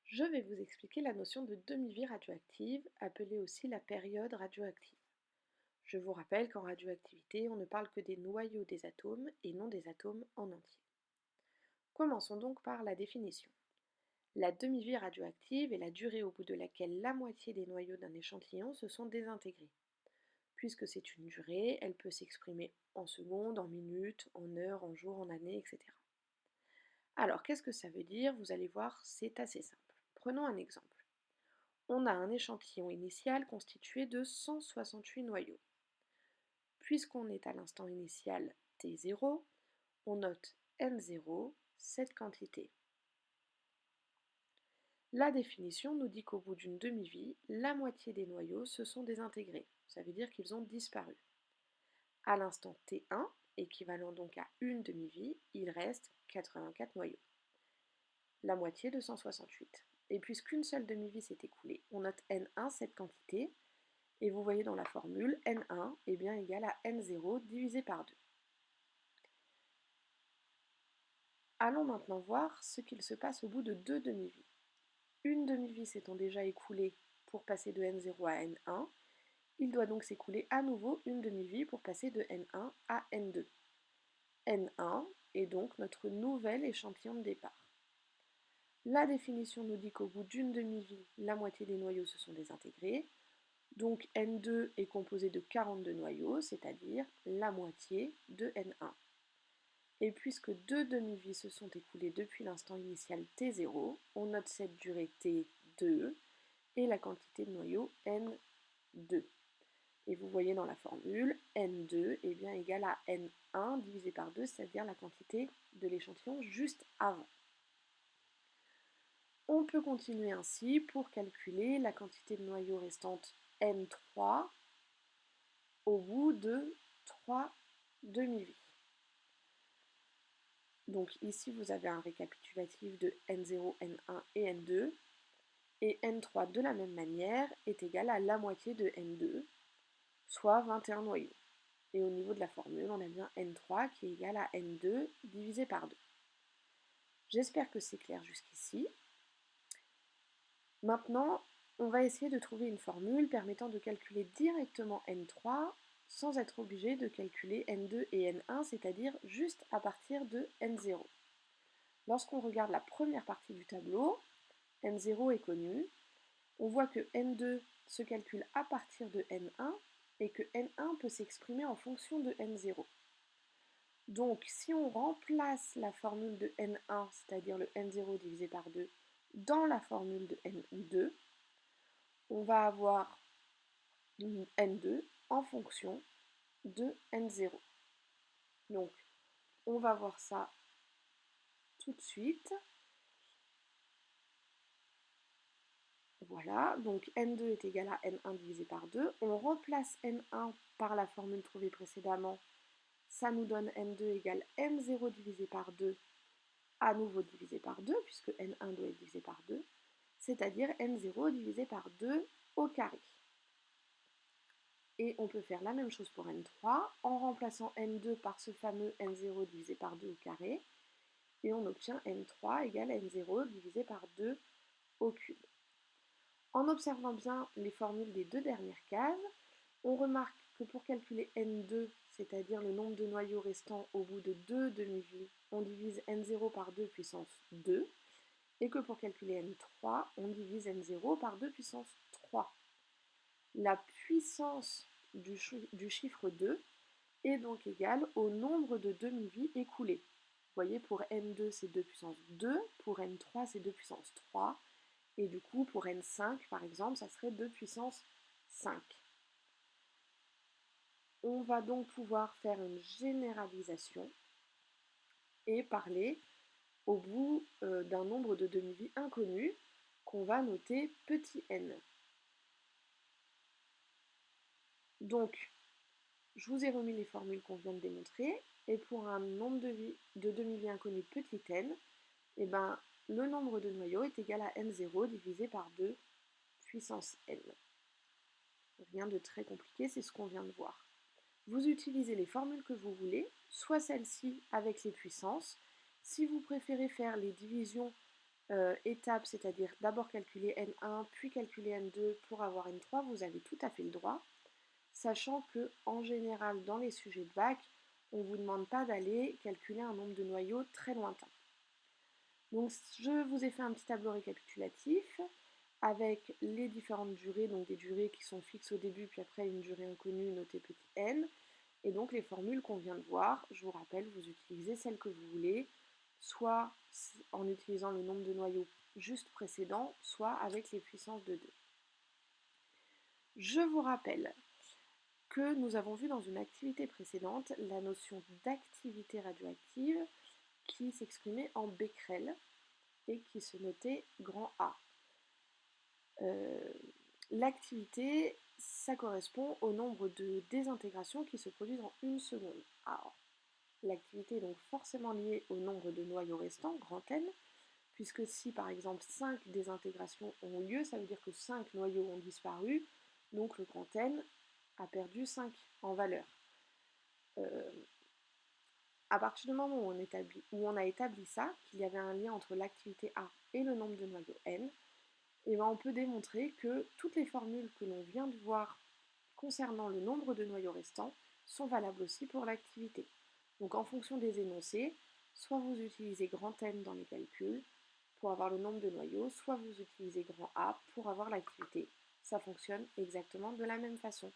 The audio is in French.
Je vais vous expliquer la notion de demi-vie radioactive, appelée aussi la période radioactive. Je vous rappelle qu'en radioactivité, on ne parle que des noyaux des atomes et non des atomes en entier. Commençons donc par la définition. La demi-vie radioactive est la durée au bout de laquelle la moitié des noyaux d'un échantillon se sont désintégrés. Puisque c'est une durée, elle peut s'exprimer en secondes, en minutes, en heures, en jours, en années, etc. Alors, qu'est-ce que ça veut dire? Vous allez voir, c'est assez simple. Prenons un exemple. On a un échantillon initial constitué de 168 noyaux. Puisqu'on est à l'instant initial T0, on note N0, cette quantité. La définition nous dit qu'au bout d'une demi-vie, la moitié des noyaux se sont désintégrés. Ça veut dire qu'ils ont disparu. À l'instant T1, équivalent donc à une demi-vie, il reste 84 noyaux. La moitié de 168. Et puisqu'une seule demi-vie s'est écoulée, on note N1, cette quantité. Et vous voyez dans la formule, N1 est bien égal à N0 divisé par 2. Allons maintenant voir ce qu'il se passe au bout de deux demi-vies. Une demi-vie s'étant déjà écoulée pour passer de N0 à N1, il doit donc s'écouler à nouveau une demi-vie pour passer de N1 à N2. N1 est donc notre nouvel échantillon de départ. La définition nous dit qu'au bout d'une demi-vie, la moitié des noyaux se sont désintégrés. Donc N2 est composé de 42 noyaux, c'est-à-dire la moitié de N1. Et puisque deux demi-vies se sont écoulées depuis l'instant initial T0, on note cette durée T2 et la quantité de noyaux N2. Et vous voyez dans la formule, N2 est bien égal à N1 divisé par 2, c'est-à-dire la quantité de l'échantillon juste avant. On peut continuer ainsi pour calculer la quantité de noyaux restante N3 au bout de 3 demi-vies. Donc ici, vous avez un récapitulatif de N0, N1 et N2. Et N3, de la même manière, est égal à la moitié de N2, soit 21 noyaux. Et au niveau de la formule, on a bien N3 qui est égal à N2 divisé par 2. J'espère que c'est clair jusqu'ici. Maintenant, on va essayer de trouver une formule permettant de calculer directement N3 sans être obligé de calculer N2 et N1, c'est-à-dire juste à partir de N0. Lorsqu'on regarde la première partie du tableau, N0 est connu, on voit que N2 se calcule à partir de N1 et que N1 peut s'exprimer en fonction de N0. Donc si on remplace la formule de N1, c'est-à-dire le N0 divisé par 2, dans la formule de N2, on va avoir N2 en fonction de N0. Donc on va voir ça tout de suite. Voilà, donc N2 est égal à N1 divisé par 2. On remplace N1 par la formule trouvée précédemment. Ça nous donne N2 égale N0 divisé par 2, à nouveau divisé par 2, puisque N1 doit être divisé par 2, c'est-à-dire N0 divisé par 2 au carré. Et on peut faire la même chose pour N3 en remplaçant N2 par ce fameux N0 divisé par 2 au carré. Et on obtient N3 égale N0 divisé par 2 au cube. En observant bien les formules des deux dernières cases, on remarque que pour calculer N2, c'est-à-dire le nombre de noyaux restants au bout de deux demi-vies, on divise N0 par 2 puissance 2, et que pour calculer N3, on divise N0 par 2 puissance 3. La puissance du chiffre 2 est donc égale au nombre de demi-vies écoulées. Vous voyez, pour N2, c'est 2 puissance 2, pour N3, c'est 2 puissance 3, et du coup, pour N5, par exemple, ça serait 2 puissance 5. On va donc pouvoir faire une généralisation et parler au bout d'un nombre de demi-vies inconnu qu'on va noter petit n. Donc, je vous ai remis les formules qu'on vient de démontrer, et pour un nombre de demi-vies inconnu petit n, eh ben, le nombre de noyaux est égal à n0 divisé par 2 puissance n. Rien de très compliqué, c'est ce qu'on vient de voir. Vous utilisez les formules que vous voulez, soit celle-ci avec les puissances. Si vous préférez faire les divisions étape, c'est-à-dire d'abord calculer N1, puis calculer N2 pour avoir N3, vous avez tout à fait le droit, sachant que en général, dans les sujets de bac, on ne vous demande pas d'aller calculer un nombre de noyaux très lointain. Donc je vous ai fait un petit tableau récapitulatif avec les différentes durées, donc des durées qui sont fixes au début, puis après une durée inconnue notée petit n, et donc les formules qu'on vient de voir. Je vous rappelle, vous utilisez celles que vous voulez, soit en utilisant le nombre de noyaux juste précédent, soit avec les puissances de 2. Je vous rappelle que nous avons vu dans une activité précédente la notion d'activité radioactive qui s'exprimait en becquerel et qui se notait grand A. L'activité, ça correspond au nombre de désintégrations qui se produisent en une seconde. Alors, l'activité est donc forcément liée au nombre de noyaux restants, grand N, puisque si par exemple 5 désintégrations ont lieu, ça veut dire que 5 noyaux ont disparu, donc le grand N a perdu 5 en valeur. À partir du moment où on a établi ça, qu'il y avait un lien entre l'activité A et le nombre de noyaux N, et ben on peut démontrer que toutes les formules que l'on vient de voir concernant le nombre de noyaux restants sont valables aussi pour l'activité. Donc en fonction des énoncés, soit vous utilisez grand N dans les calculs pour avoir le nombre de noyaux, soit vous utilisez grand A pour avoir l'activité. Ça fonctionne exactement de la même façon.